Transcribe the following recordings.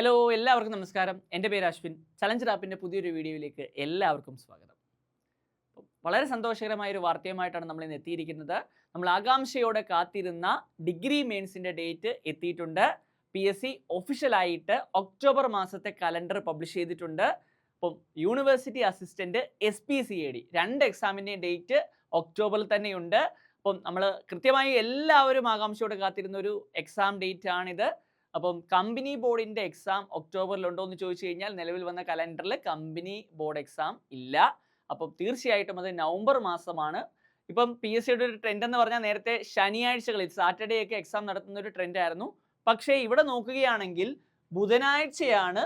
Hello എല്ലാവർക്കും നമസ്കാരം. എൻ്റെ പേര് അശ്വിൻ. ചലഞ്ചർ ആപ്പിൻ്റെ പുതിയൊരു വീഡിയോയിലേക്ക് എല്ലാവർക്കും സ്വാഗതം. വളരെ സന്തോഷകരമായ ഒരു വാർത്തയുമായിട്ടാണ് നമ്മൾ ഇന്ന് എത്തിയിരിക്കുന്നത്. നമ്മൾ ആകാംക്ഷയോടെ കാത്തിരുന്ന ഡിഗ്രി മെയിൻസിൻ്റെ ഡേറ്റ് എത്തിയിട്ടുണ്ട്. PSC ഒഫീഷ്യലായിട്ട് ഒക്ടോബർ മാസത്തെ കലണ്ടർ പബ്ലിഷ് ചെയ്തിട്ടുണ്ട്. അപ്പം യൂണിവേഴ്സിറ്റി അസിസ്റ്റൻറ്റ് SPCAD രണ്ട് എക്സാമിൻ്റെയും ഡേറ്റ് ഒക്ടോബറിൽ തന്നെയുണ്ട്. അപ്പം നമ്മൾ കൃത്യമായി എല്ലാവരും ആകാംക്ഷയോടെ കാത്തിരുന്ന ഒരു എക്സാം ഡേറ്റ് ആണിത്. അപ്പം കമ്പനി ബോർഡിൻ്റെ എക്സാം ഒക്ടോബറിലുണ്ടോ എന്ന് ചോദിച്ചു കഴിഞ്ഞാൽ നിലവിൽ വന്ന കലണ്ടറിൽ കമ്പനി ബോർഡ് എക്സാം ഇല്ല. അപ്പം തീർച്ചയായിട്ടും അത് നവംബർ മാസമാണ്. ഇപ്പം PSCയുടെ ഒരു ട്രെൻഡ് എന്ന് പറഞ്ഞാൽ നേരത്തെ ശനിയാഴ്ചകളിൽ സാറ്റർഡേ ഒക്കെ എക്സാം നടത്തുന്ന ഒരു ട്രെൻഡ് ആയിരുന്നു. പക്ഷേ ഇവിടെ നോക്കുകയാണെങ്കിൽ ബുധനാഴ്ചയാണ്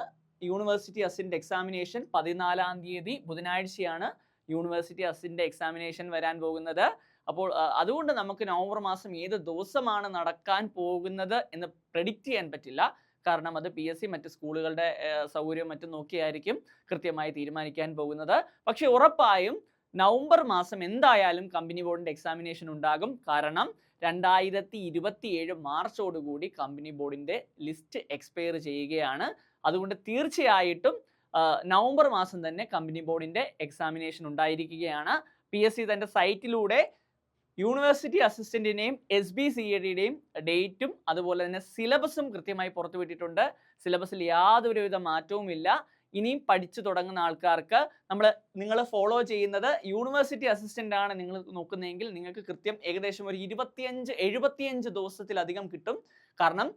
യൂണിവേഴ്സിറ്റി അസിസ്റ്റന്റ് എക്സാമിനേഷൻ. 14-ാം തീയതി ബുധനാഴ്ചയാണ് യൂണിവേഴ്സിറ്റി അസിസ്റ്റന്റ് എക്സാമിനേഷൻ വരാൻ പോകുന്നത്. അപ്പോൾ അതുകൊണ്ട് നമുക്ക് നവംബർ മാസം ഏത് ദിവസമാണ് നടക്കാൻ പോകുന്നത് എന്ന് പ്രെഡിക്റ്റ് ചെയ്യാൻ പറ്റില്ല. കാരണം അത് PSC മറ്റ് സ്കൂളുകളുടെ സൗകര്യവും മറ്റും നോക്കിയായിരിക്കും കൃത്യമായി തീരുമാനിക്കാൻ പോകുന്നത്. പക്ഷേ ഉറപ്പായും നവംബർ മാസം എന്തായാലും കമ്പനി ബോർഡിൻ്റെ എക്സാമിനേഷൻ ഉണ്ടാകും. കാരണം 2027 മാർച്ചോടുകൂടി കമ്പനി ബോർഡിൻ്റെ ലിസ്റ്റ് എക്സ്പയർ ചെയ്യുകയാണ്. അതുകൊണ്ട് തീർച്ചയായിട്ടും നവംബർ മാസം തന്നെ കമ്പനി ബോർഡിൻ്റെ എക്സാമിനേഷൻ ഉണ്ടായിരിക്കുകയാണ്. PSC തൻ്റെ സൈറ്റിലൂടെ യൂണിവേഴ്സിറ്റി അസിസ്റ്റൻറ്റിൻ്റെയും SBCADയുടെയും ഡേറ്റും അതുപോലെ തന്നെ സിലബസും കൃത്യമായി പുറത്തുവിട്ടിട്ടുണ്ട്. സിലബസിൽ യാതൊരുവിധ മാറ്റവുമില്ല. ഇനിയും പഠിച്ചു തുടങ്ങുന്ന ആൾക്കാർക്ക് നിങ്ങൾ ഫോളോ ചെയ്യുന്നത് യൂണിവേഴ്സിറ്റി അസിസ്റ്റൻ്റ് ആണ് നിങ്ങൾ നോക്കുന്നതെങ്കിൽ നിങ്ങൾക്ക് കൃത്യം ഏകദേശം ഒരു 75 ദിവസത്തിലധികം കിട്ടും. കാരണം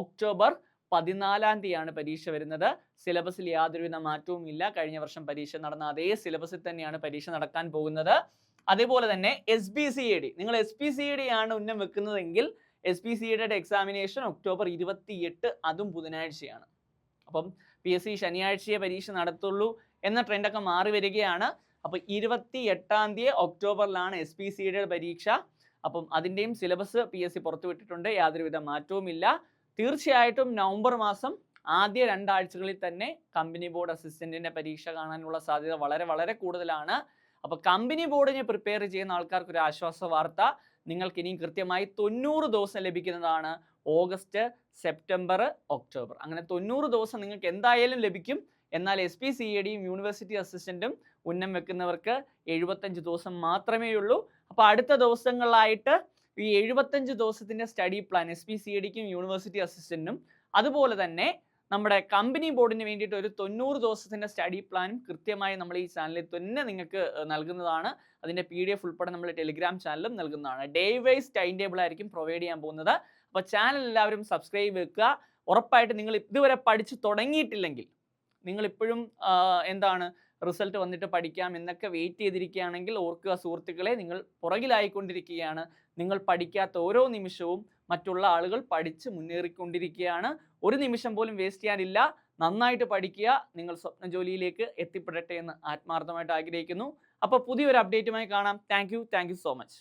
ഒക്ടോബർ 14-ാം തീയതിയാണ് പരീക്ഷ വരുന്നത്. സിലബസിൽ യാതൊരുവിധ മാറ്റവും ഇല്ല. കഴിഞ്ഞ വർഷം പരീക്ഷ നടന്ന അതേ സിലബസിൽ തന്നെയാണ് പരീക്ഷ നടക്കാൻ പോകുന്നത്. അതേപോലെ തന്നെ SBCAD, നിങ്ങൾ SPCAD ആണ് ഉന്നം വെക്കുന്നതെങ്കിൽ SPCADയുടെ എക്സാമിനേഷൻ ഒക്ടോബർ 28, അതും ബുധനാഴ്ചയാണ്. അപ്പം PSC ശനിയാഴ്ചയെ പരീക്ഷ നടത്തുള്ളൂ എന്ന ട്രെൻഡൊക്കെ മാറി വരികയാണ്. അപ്പം 28-ാം തീയതി ഒക്ടോബറിലാണ് SPCADയുടെ പരീക്ഷ. അപ്പം അതിൻ്റെയും സിലബസ് PSC പുറത്തുവിട്ടിട്ടുണ്ട്. യാതൊരുവിധ മാറ്റവുമില്ല. തീർച്ചയായിട്ടും നവംബർ മാസം ആദ്യ 2 ആഴ്ചകളിൽ തന്നെ കമ്പനി ബോർഡ് അസിസ്റ്റൻറ്റിൻ്റെ പരീക്ഷ കാണാനുള്ള സാധ്യത വളരെ വളരെ കൂടുതലാണ്. അപ്പോൾ കമ്പനി ബോർഡിനെ പ്രിപ്പയർ ചെയ്യുന്ന ആൾക്കാർക്ക് ഒരു ആശ്വാസ വാർത്ത, നിങ്ങൾക്ക് ഇനിയും കൃത്യമായി 90 ദിവസം ലഭിക്കുന്നതാണ്. ഓഗസ്റ്റ്, സെപ്റ്റംബർ, ഒക്ടോബർ, അങ്ങനെ 90 ദിവസം നിങ്ങൾക്ക് എന്തായാലും ലഭിക്കും. എന്നാൽ SPCADയും യൂണിവേഴ്സിറ്റി അസിസ്റ്റൻറ്റും ഉന്നം വെക്കുന്നവർക്ക് 75 ദിവസം മാത്രമേ ഉള്ളൂ. അപ്പോൾ അടുത്ത ദിവസങ്ങളിലായിട്ട് ഈ 75 ദിവസത്തിൻ്റെ സ്റ്റഡി പ്ലാൻ SPCADക്കും യൂണിവേഴ്സിറ്റി അസിസ്റ്റൻറ്റിനും അതുപോലെ തന്നെ നമ്മുടെ കമ്പനി ബോർഡിന് വേണ്ടിയിട്ട് ഒരു 90 ദിവസത്തിൻ്റെ സ്റ്റഡി പ്ലാനും കൃത്യമായി നമ്മൾ ഈ ചാനലിൽ തന്നെ നിങ്ങൾക്ക് നൽകുന്നതാണ്. അതിൻ്റെ PDF ഉൾപ്പെടെ നമ്മൾ ടെലിഗ്രാം ചാനലും നൽകുന്നതാണ്. ഡേ വൈസ് ടൈം ടേബിൾ ആയിരിക്കും പ്രൊവൈഡ് ചെയ്യാൻ പോകുന്നത്. അപ്പോൾ ചാനൽ എല്ലാവരും സബ്സ്ക്രൈബ് വെക്കുക. ഉറപ്പായിട്ട് നിങ്ങൾ ഇതുവരെ പഠിച്ചു തുടങ്ങിയിട്ടില്ലെങ്കിൽ, നിങ്ങളിപ്പോഴും റിസൾട്ട് വന്നിട്ട് പഠിക്കാം എന്നൊക്കെ വെയിറ്റ് ചെയ്തിരിക്കുകയാണെങ്കിൽ ഓർക്കുക സുഹൃത്തുക്കളെ, നിങ്ങൾ പുറകിലായിക്കൊണ്ടിരിക്കുകയാണ്. നിങ്ങൾ പഠിക്കാത്ത ഓരോ നിമിഷവും മറ്റുള്ള ആളുകൾ പഠിച്ച് മുന്നേറിക്കൊണ്ടിരിക്കുകയാണ്. ഒരു നിമിഷം പോലും വേസ്റ്റ് ചെയ്യാനില്ല. നന്നായിട്ട് പഠിക്കുക. നിങ്ങൾ സ്വപ്ന ജോലിയിലേക്ക് എത്തിപ്പെടട്ടെ എന്ന് ആത്മാർത്ഥമായിട്ട് ആഗ്രഹിക്കുന്നു. അപ്പോൾ പുതിയൊരു അപ്ഡേറ്റുമായി കാണാം. Thank you so much.